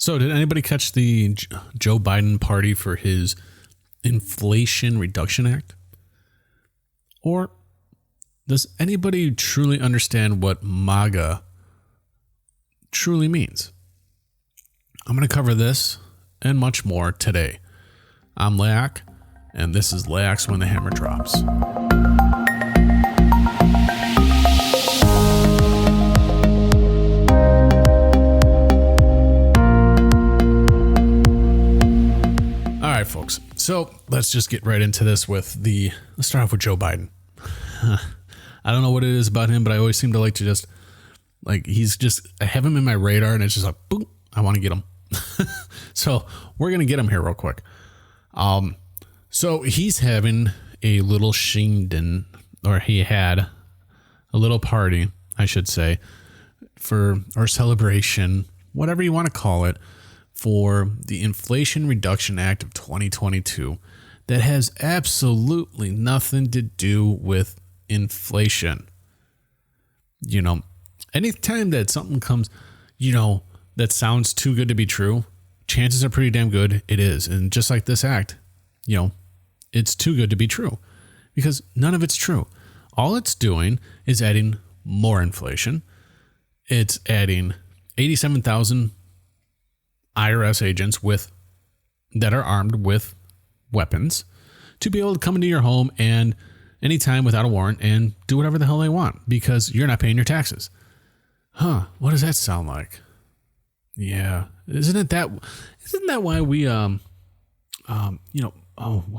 So did anybody catch the Joe Biden party for his Inflation Reduction Act? Or does anybody truly understand what MAGA truly means? I'm going to cover this and much more today. I'm Laoch, and this is Laoch's When the Hammer Drops. All right, folks. So let's just get right into this let's start off with Joe Biden. I don't know what it is about him, but I always seem to like to I have him in my radar and it's just like, boom, I want to get him. So we're going to get him here real quick. So he's having a little shindig, or he had a little party, I should say, or celebration, whatever you want to call it, for the Inflation Reduction Act of 2022 that has absolutely nothing to do with inflation. You know, anytime that something comes, that sounds too good to be true, chances are pretty damn good it is. And just like this act, it's too good to be true because none of it's true. All it's doing is adding more inflation. It's adding 87,000 IRS agents that are armed with weapons to be able to come into your home and anytime without a warrant and do whatever the hell they want because you're not paying your taxes. Huh? What does that sound like? Yeah, isn't that why we what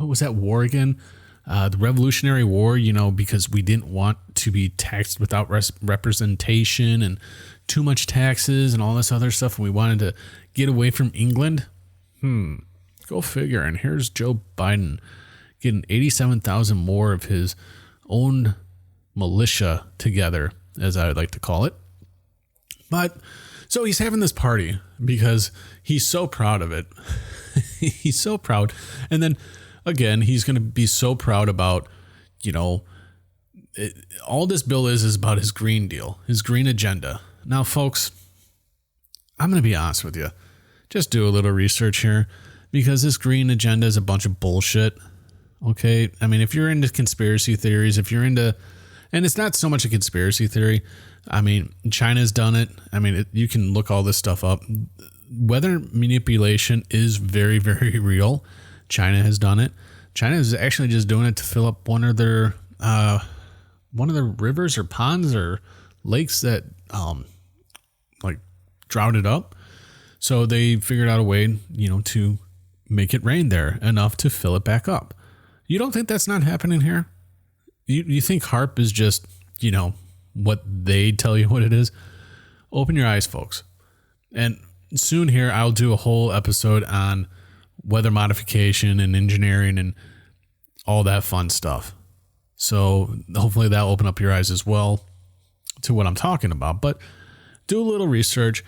was that war again? The Revolutionary War, because we didn't want to be taxed without representation and too much taxes and all this other stuff. And we wanted to get away from England. Go figure. And here's Joe Biden getting 87,000 more of his own militia together, as I would like to call it. But so he's having this party because he's so proud of it. He's so proud. And then again, he's going to be so proud about, all this bill is about his green deal, his green agenda. Now, folks, I'm going to be honest with you. Just do a little research here because this green agenda is a bunch of bullshit. Okay. I mean, if you're into conspiracy theories, and it's not so much a conspiracy theory. I mean, China's done it. I mean, you can look all this stuff up. Weather manipulation is very, very real. China has done it. China is actually just doing it to fill up one of their rivers or ponds or lakes that droughted up. So they figured out a way, to make it rain there enough to fill it back up. You don't think that's not happening here? You think HARP is just, what they tell you what it is? Open your eyes, folks. And soon here, I'll do a whole episode on weather modification and engineering and all that fun stuff. So hopefully that'll open up your eyes as well to what I'm talking about. But do a little research.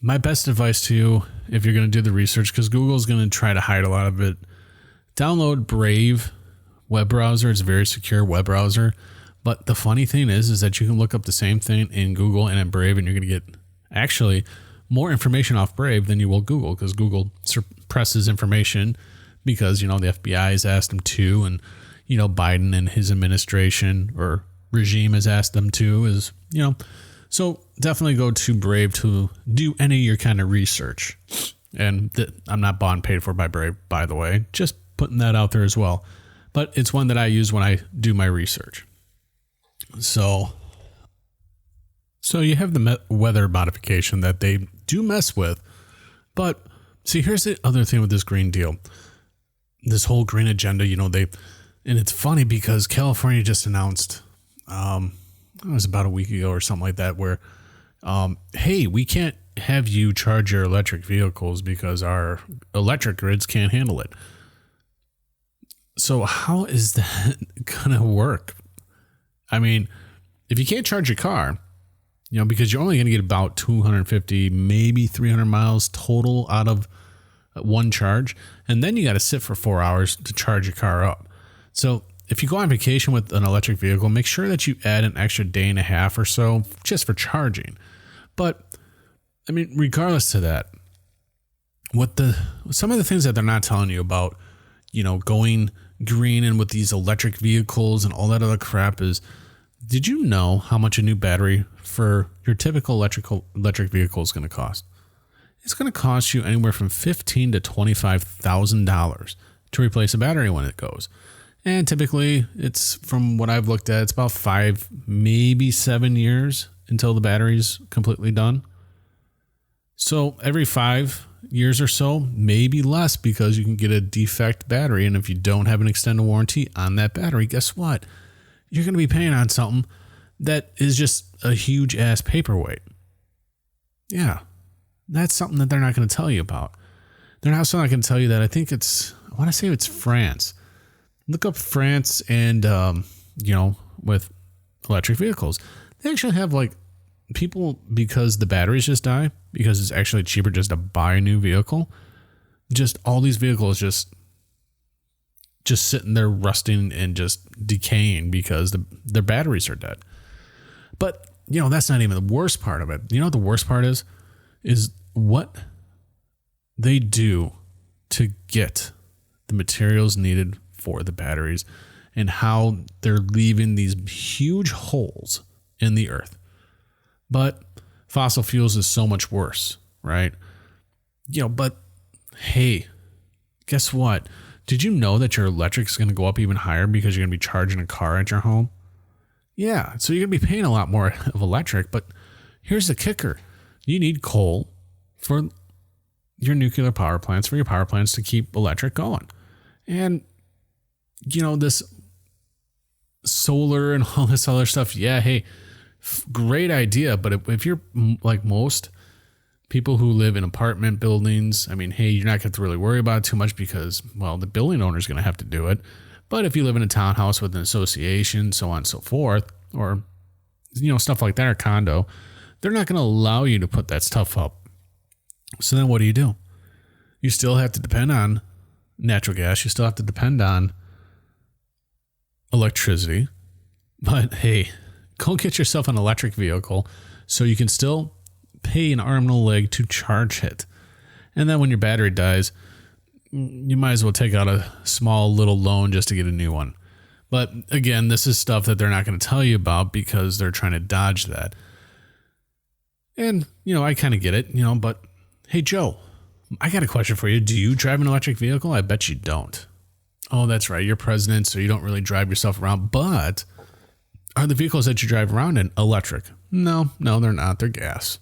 My best advice to you, if you're going to do the research, because Google's going to try to hide a lot of it, download Brave web browser. It's a very secure web browser. But the funny thing is that you can look up the same thing in Google and in Brave, and you're going to get actually more information off Brave than you will Google, because Google suppresses information because, the FBI has asked them to, and, Biden and his administration or regime has asked them to, so definitely go to Brave to do any of your kind of research. And I'm not bought and paid for by Brave, by the way, just putting that out there as well. But it's one that I use when I do my research. So you have the weather modification that they do mess with. But see, here's the other thing with this Green Deal. This whole green agenda, and it's funny because California just announced, it was about a week ago or something like that, where, hey, we can't have you charge your electric vehicles because our electric grids can't handle it. So how is that going to work? I mean, if you can't charge your car, because you're only going to get about 250, maybe 300 miles total out of one charge. And then you got to sit for 4 hours to charge your car up. So if you go on vacation with an electric vehicle, make sure that you add an extra day and a half or so just for charging. But I mean, regardless to that, some of the things that they're not telling you about, going green and with these electric vehicles and all that other crap is, did you know how much a new battery for your typical electric vehicle is going to cost? It's going to cost you anywhere from $15,000 to $25,000 to replace a battery when it goes. And typically, it's, from what I've looked at, it's about 5, maybe 7 years until the battery's completely done. So every 5 years or so, maybe less, because you can get a defect battery. And if you don't have an extended warranty on that battery, guess what? You're going to be paying on something that is just a huge ass paperweight. Yeah, that's something that they're not going to tell you about. They're also not going to tell you that I want to say it's France. Look up France and, with electric vehicles. They actually have people, because the batteries just die, because it's actually cheaper just to buy a new vehicle. Just all these vehicles just sitting there rusting and just decaying because their batteries are dead. But, that's not even the worst part of it. You know what the worst part is what they do to get the materials needed for the batteries and how they're leaving these huge holes in the earth. But fossil fuels is so much worse, right? But hey, guess what? Did you know that your electric is going to go up even higher because you're going to be charging a car at your home? Yeah, so you're going to be paying a lot more of electric, but here's the kicker. You need coal for your nuclear power plants, for your power plants to keep electric going. And, this solar and all this other stuff, yeah, hey, great idea. But if you're like most people who live in apartment buildings, I mean, hey, you're not going to really worry about it too much because, well, the building owner is going to have to do it. But if you live in a townhouse with an association, so on and so forth, or, stuff like that, or condo, they're not going to allow you to put that stuff up. So then what do? You still have to depend on natural gas. You still have to depend on electricity. But hey, go get yourself an electric vehicle so you can still pay an arm and a leg to charge it. And then when your battery dies, you might as well take out a small little loan just to get a new one. But again, this is stuff that they're not going to tell you about because they're trying to dodge that. And, I kind of get it, but hey, Joe, I got a question for you. Do you drive an electric vehicle? I bet you don't. Oh, that's right. You're president, so you don't really drive yourself around. But are the vehicles that you drive around in electric? No, they're not. They're gas.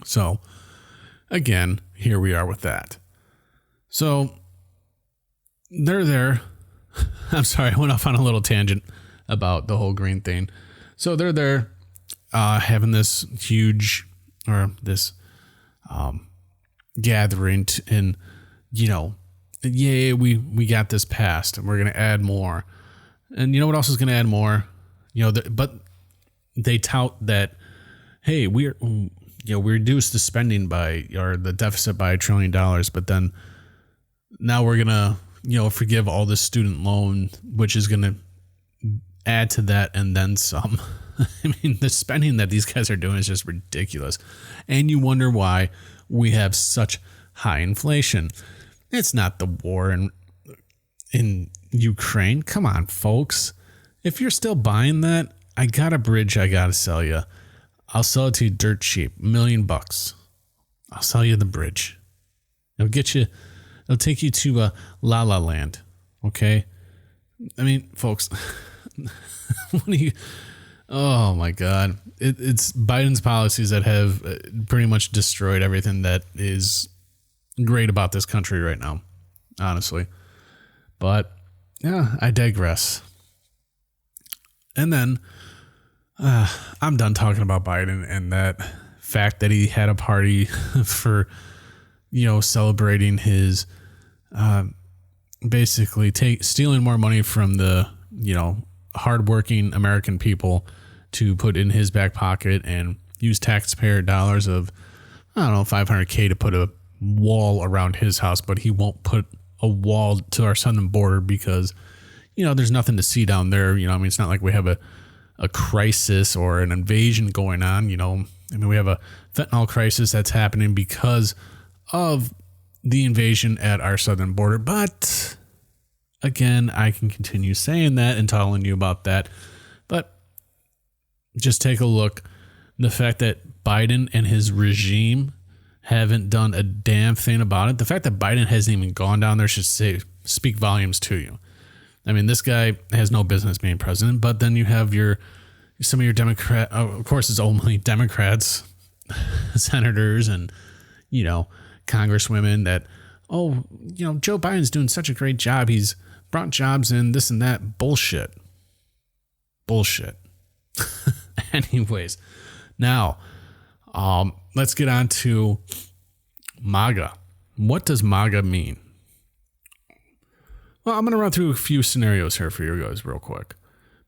So, again, here we are with that. So, they're there. I'm sorry, I went off on a little tangent about the whole green thing. So, they're there having this huge, or this gathering and, yay, we got this passed and we're going to add more. And you know what else is going to add more? But they tout that, hey, we reduced the spending or the deficit by $1 trillion, but then now we're going to, forgive all this student loan, which is going to add to that and then some. I mean, the spending that these guys are doing is just ridiculous. And you wonder why we have such high inflation. It's not the war in Ukraine. Come on, folks. If you're still buying that, I got a bridge I got to sell you. I'll sell it to you dirt cheap, $1 million. I'll sell you the bridge. It'll take you to La La Land. Okay? I mean, folks, oh my God. It's Biden's policies that have pretty much destroyed everything that is great about this country right now, honestly. But yeah, I digress. And then I'm done talking about Biden and that fact that he had a party for, celebrating his basically stealing more money from the, hardworking American people to put in his back pocket and use taxpayer dollars of, I don't know, $500K to put a wall around his house, but he won't put a wall to our southern border because, there's nothing to see down there. It's not like we have a crisis or an invasion going on. I mean, we have a fentanyl crisis that's happening because of the invasion at our southern border. But again, I can continue saying that and telling you about that. But just take a look. The fact that Biden and his regime haven't done a damn thing about it. The fact that Biden hasn't even gone down there should speak volumes to you. I mean, this guy has no business being president, but then you have some of your Democrat, of course, it's only Democrats, senators and, congresswomen that, Joe Biden's doing such a great job. He's brought jobs in, this and that. Bullshit. Anyways, now, let's get on to MAGA. What does MAGA mean? Well, I'm going to run through a few scenarios here for you guys real quick.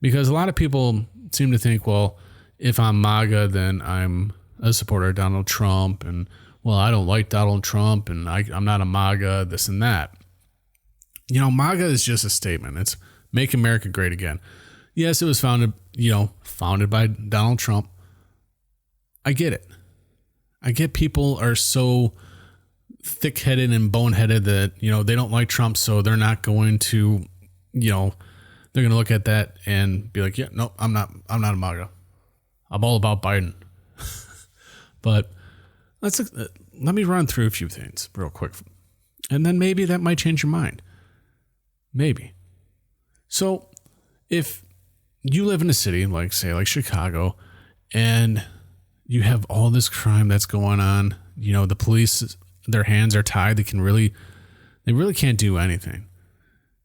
Because a lot of people seem to think, well, if I'm MAGA, then I'm a supporter of Donald Trump. And, well, I don't like Donald Trump and I'm not a MAGA, this and that. MAGA is just a statement. It's Make America Great Again. Yes, it was founded by Donald Trump. I get it. I get people are so thick-headed and boneheaded that, they don't like Trump, so they're not going to, they're going to look at that and be like, yeah, no, I'm not a MAGA. I'm all about Biden. But let me run through a few things real quick. And then maybe that might change your mind. Maybe. So if you live in a city like Chicago, and you have all this crime that's going on, the police, their hands are tied. They really can't do anything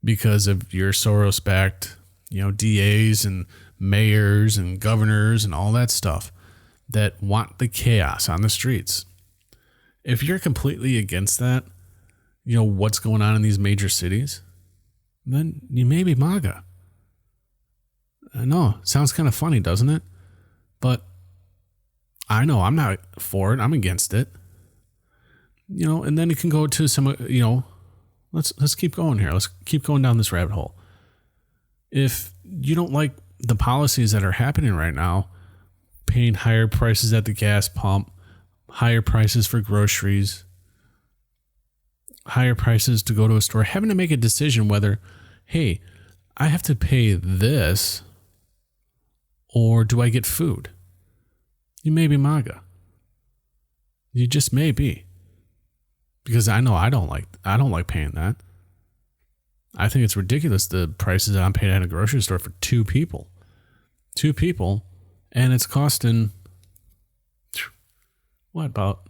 because of your Soros-backed, DAs and mayors and governors and all that stuff that want the chaos on the streets. If you're completely against that, what's going on in these major cities, then you may be MAGA. I know, sounds kind of funny, doesn't it? But I know I'm not for it. I'm against it. And then it can go to some, let's keep going here. Let's keep going down this rabbit hole. If you don't like the policies that are happening right now, paying higher prices at the gas pump, higher prices for groceries, higher prices to go to a store, having to make a decision whether, hey, I have to pay this or do I get food? You may be MAGA. You just may be. Because I know I don't like paying that. I think it's ridiculous the prices that I'm paying at a grocery store for two people. And it's costing about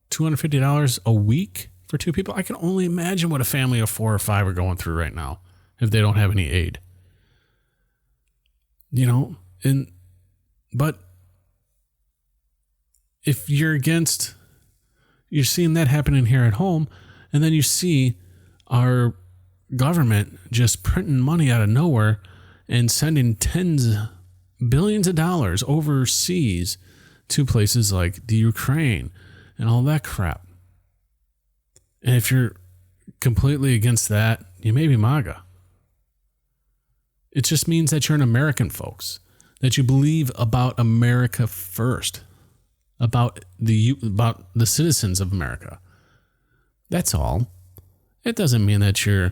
$250 a week for two people? I can only imagine what a family of 4 or 5 are going through right now if they don't have any aid. But if you're seeing that happening here at home, and then you see our government just printing money out of nowhere and sending tens of billions of dollars overseas to places like the Ukraine and all that crap. And if you're completely against that, you may be MAGA. It just means that you're an American, folks, that you believe about America first, about the citizens of America. That's all. It doesn't mean that you're,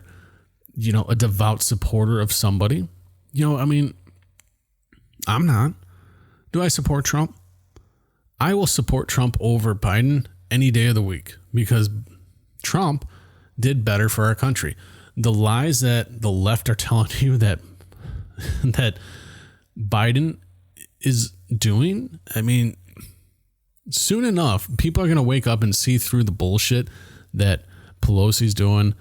a devout supporter of somebody. I'm not. Do I support Trump? I will support Trump over Biden any day of the week because Trump did better for our country. The lies that the left are telling you that Biden is doing, soon enough, people are going to wake up and see through the bullshit that Pelosi's doing,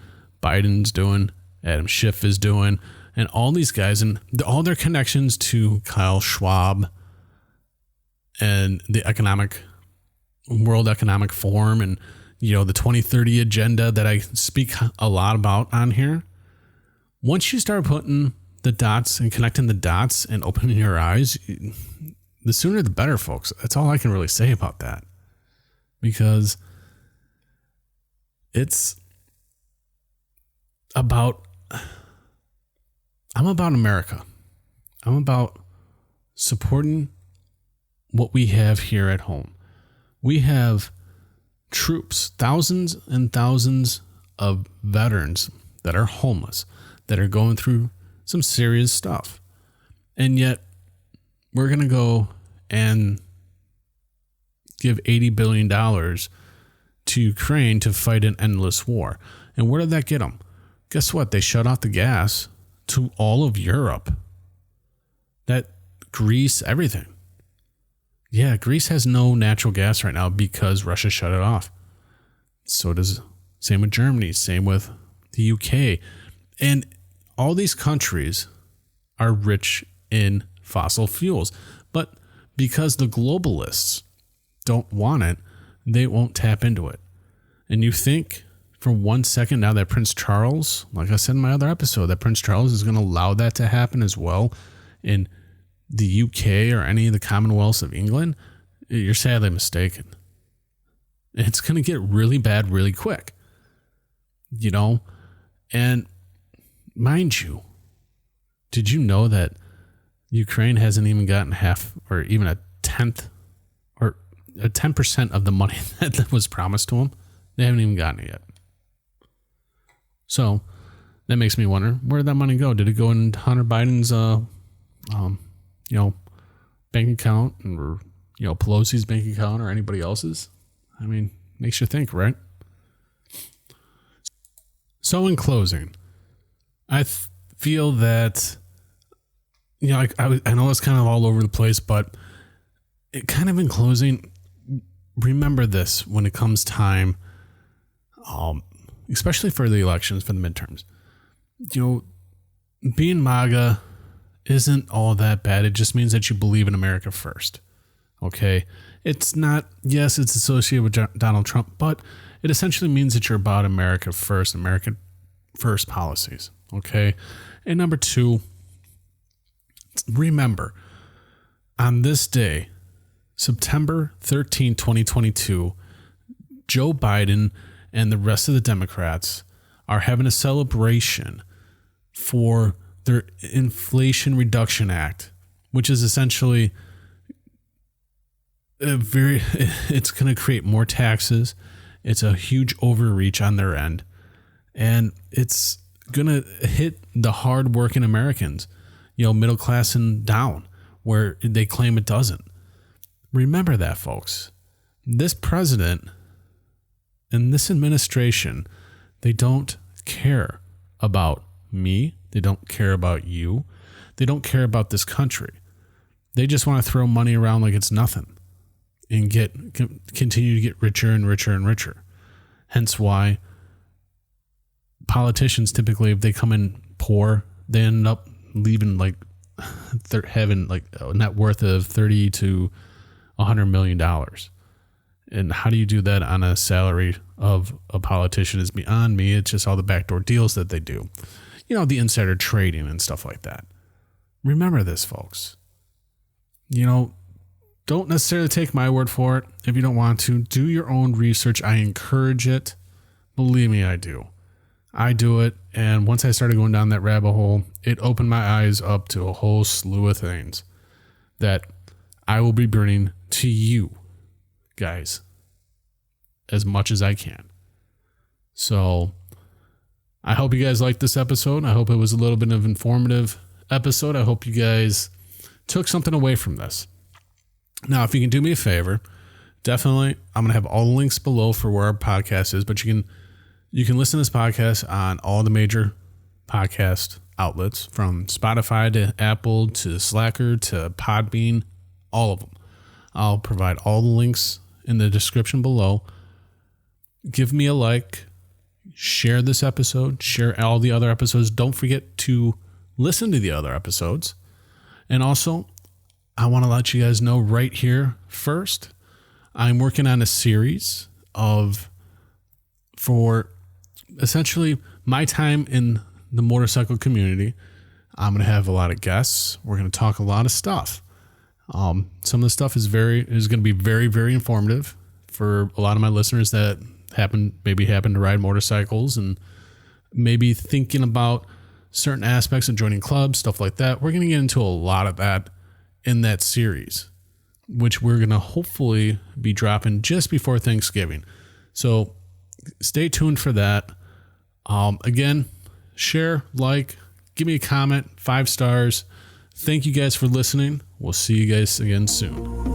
Biden's doing, Adam Schiff is doing, and all these guys and all their connections to Kyle Schwab and the World Economic Forum and, the 2030 agenda that I speak a lot about on here. Once you start putting the dots and connecting the dots and opening your eyes, the sooner the better, folks. That's all I can really say about that. Because I'm about America. I'm about supporting what we have here at home. We have troops, thousands and thousands of veterans that are homeless, that are going through some serious stuff. And yet we're going to go and give $80 billion to Ukraine to fight an endless war. And where did that get them? Guess what? They shut off the gas to all of Europe. That Greece, everything. Yeah, Greece has no natural gas right now because Russia shut it off. So does, same with Germany, same with the UK. And all these countries are rich in fossil fuels. But because the globalists don't want it, they won't tap into it. And you think for 1 second now that Prince Charles, like I said in my other episode, that Prince Charles is going to allow that to happen as well in the UK or any of the Commonwealths of England? You're sadly mistaken. It's going to get really bad really quick. You know? And mind you, did you know that Ukraine hasn't even gotten half or even a tenth or a 10% of the money that was promised to them? They haven't even gotten it yet. So that makes me wonder, where did that money go? Did it go into Hunter Biden's, bank account, or, Pelosi's bank account, or anybody else's? I mean, makes you think, right? So in closing, I feel that, I know it's kind of all over the place, but it kind of in closing, remember this when it comes time, especially for the elections, for the midterms. Being MAGA isn't all that bad. It just means that you believe in America first. Okay? It's not, yes, it's associated with Donald Trump, but it essentially means that you're about America first, American first policies. Okay? And number two, remember, on this day, September 13, 2022, Joe Biden and the rest of the Democrats are having a celebration for their Inflation Reduction Act, which is essentially it's going to create more taxes. It's a huge overreach on their end, and it's going to hit the hardworking Americans, middle class and down, where they claim it doesn't. Remember that, folks. This president and this administration, they don't care about me. They don't care about you. They don't care about this country. They just want to throw money around like it's nothing and continue to get richer and richer and richer. Hence why politicians typically, if they come in poor, they end up leaving they're having a net worth of $30 to $100 million. And how do you do that on a salary of a politician is beyond me. It's just all the backdoor deals that they do. The insider trading and stuff like that. Remember this, folks. Don't necessarily take my word for it. If you don't want to, do your own research. I encourage it. Believe me, I do. I do it. And once I started going down that rabbit hole, it opened my eyes up to a whole slew of things that I will be bringing to you guys as much as I can. So I hope you guys liked this episode. I hope it was a little bit of an informative episode. I hope you guys took something away from this. Now, if you can do me a favor, definitely, I'm going to have all the links below for where our podcast is, but you can listen to this podcast on all the major podcast outlets, from Spotify to Apple to Slacker to Podbean, all of them. I'll provide all the links in the description below. Give me a like. Share this episode. Share all the other episodes. Don't forget to listen to the other episodes. And also, I want to let you guys know right here first, I'm working on a series for essentially my time in the motorcycle community. I'm going to have a lot of guests. We're going to talk a lot of stuff. Some of the stuff is going to be very, very informative for a lot of my listeners that happen to ride motorcycles and maybe thinking about certain aspects of joining clubs, stuff like that. We're going to get into a lot of that in that series. which we're going to hopefully be dropping just before Thanksgiving. So stay tuned for that. Again, share, like, give me a comment, 5 stars. Thank you guys for listening. We'll see you guys again soon.